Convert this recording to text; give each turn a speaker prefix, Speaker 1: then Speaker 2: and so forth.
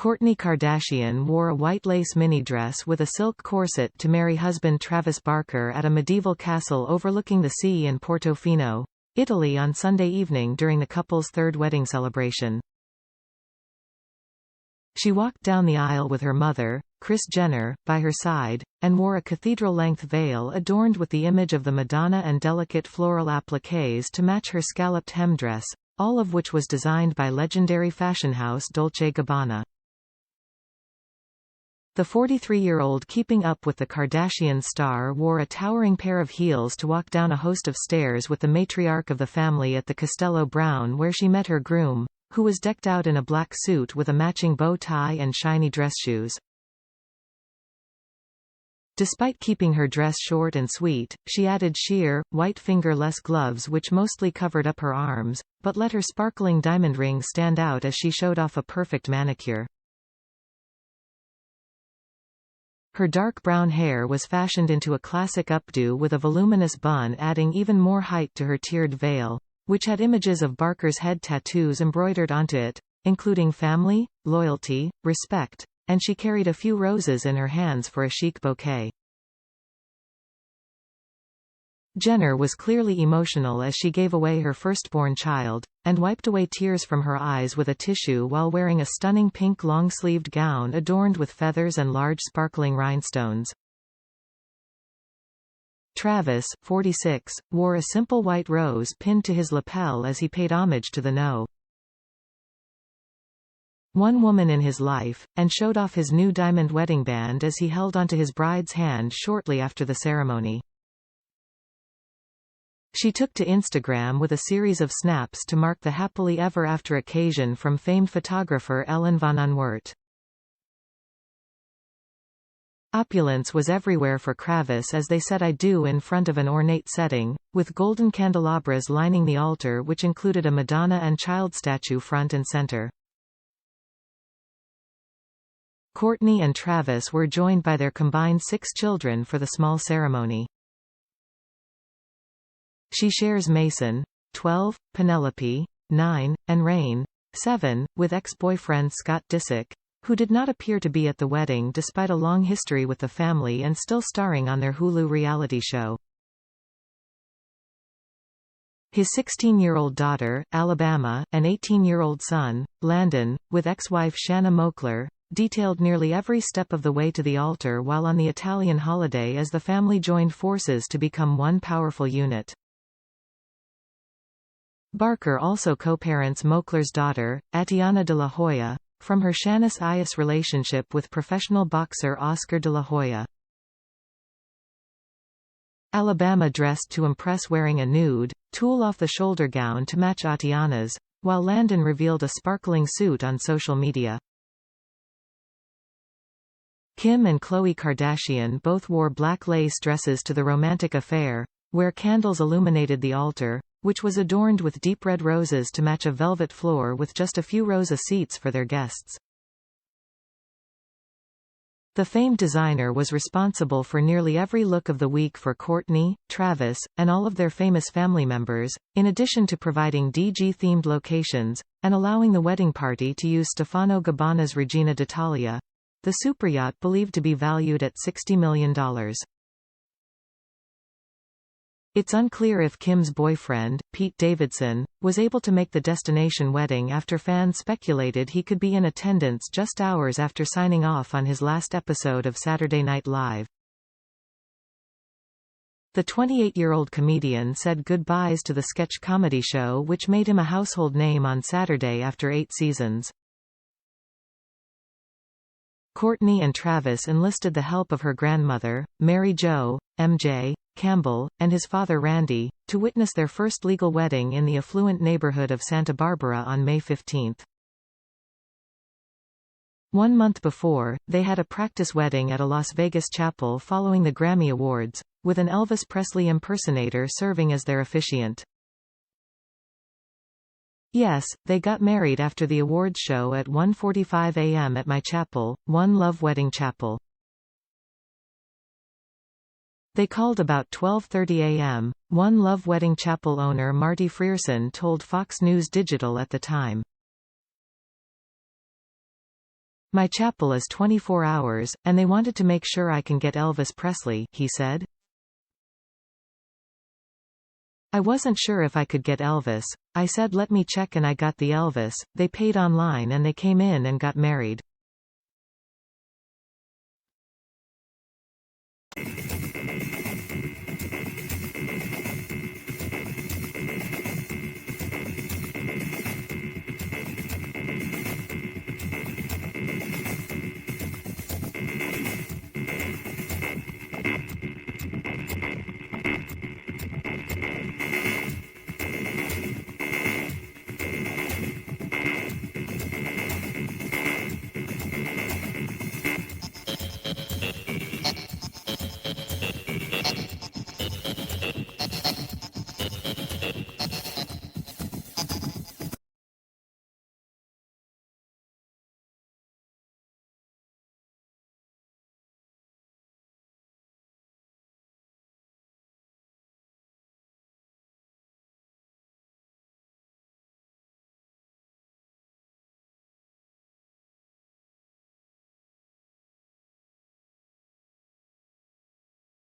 Speaker 1: Kourtney Kardashian wore a white lace mini-dress with a silk corset to marry husband Travis Barker at a medieval castle overlooking the sea in Portofino, Italy on Sunday evening during the couple's third wedding celebration. She walked down the aisle with her mother, Kris Jenner, by her side, and wore a cathedral-length veil adorned with the image of the Madonna and delicate floral appliques to match her scalloped hem dress, all of which was designed by legendary fashion house Dolce & Gabbana. The 43-year-old keeping up with the Kardashian star wore a towering pair of heels to walk down a host of stairs with the matriarch of the family at the Castello Brown where she met her groom, who was decked out in a black suit with a matching bow tie and shiny dress shoes. Despite keeping her dress short and sweet, she added sheer, white fingerless gloves which mostly covered up her arms, but let her sparkling diamond ring stand out as she showed off a perfect manicure. Her dark brown hair was fashioned into a classic updo with a voluminous bun adding even more height to her tiered veil, which had images of Barker's head tattoos embroidered onto it, including family, loyalty, respect, and she carried a few roses in her hands for a chic bouquet. Jenner was clearly emotional as she gave away her firstborn child, and wiped away tears from her eyes with a tissue while wearing a stunning pink long-sleeved gown adorned with feathers and large sparkling rhinestones. Travis, 46, wore a simple white rose pinned to his lapel as he paid homage to the one woman in his life, and showed off his new diamond wedding band as he held onto his bride's hand shortly after the ceremony. She took to Instagram with a series of snaps to mark the happily ever after occasion from famed photographer Ellen van Unwert. Opulence was everywhere for Travis as they said "I do" in front of an ornate setting, with golden candelabras lining the altar which included a Madonna and child statue front and center. Kourtney and Travis were joined by their combined 6 children for the small ceremony. She shares Mason, 12, Penelope, 9, and Rain, 7, with ex-boyfriend Scott Disick, who did not appear to be at the wedding despite a long history with the family and still starring on their Hulu reality show. His 16-year-old daughter, Alabama, and 18-year-old son, Landon, with ex-wife Shanna Moakler, detailed nearly every step of the way to the altar while on the Italian holiday as the family joined forces to become one powerful unit. Barker also co-parents Moakler's daughter, Atiana de la Hoya, from her Shannis Ias relationship with professional boxer Oscar de la Hoya. Alabama dressed to impress wearing a nude, tulle-off-the-shoulder gown to match Atiana's, while Landon revealed a sparkling suit on social media. Kim and Khloe Kardashian both wore black lace dresses to the romantic affair, where candles illuminated the altar, which was adorned with deep red roses to match a velvet floor with just a few rows of seats for their guests. The famed designer was responsible for nearly every look of the week for Kourtney, Travis, and all of their famous family members, in addition to providing DG-themed locations, and allowing the wedding party to use Stefano Gabbana's Regina d'Italia, the superyacht believed to be valued at $60 million. It's unclear if Kim's boyfriend, Pete Davidson, was able to make the destination wedding after fans speculated he could be in attendance just hours after signing off on his last episode of Saturday Night Live. The 28-year-old comedian said goodbyes to the sketch comedy show which made him a household name on Saturday after 8 seasons. Kourtney and Travis enlisted the help of her grandmother, Mary Jo, MJ, Campbell, and his father Randy, to witness their first legal wedding in the affluent neighborhood of Santa Barbara on May 15. 1 month before, they had a practice wedding at a Las Vegas chapel following the Grammy Awards, with an Elvis Presley impersonator serving as their officiant. Yes, they got married after the awards show at 1:45 a.m. at my chapel, One Love Wedding Chapel. They called about 12:30 a.m., One Love Wedding Chapel owner Marty Frierson told Fox News Digital at the time. My chapel is 24 hours, and they wanted to make sure I can get Elvis Presley, he said. I wasn't sure if I could get Elvis. I said let me check and I got the Elvis. They paid online and they came in and got married.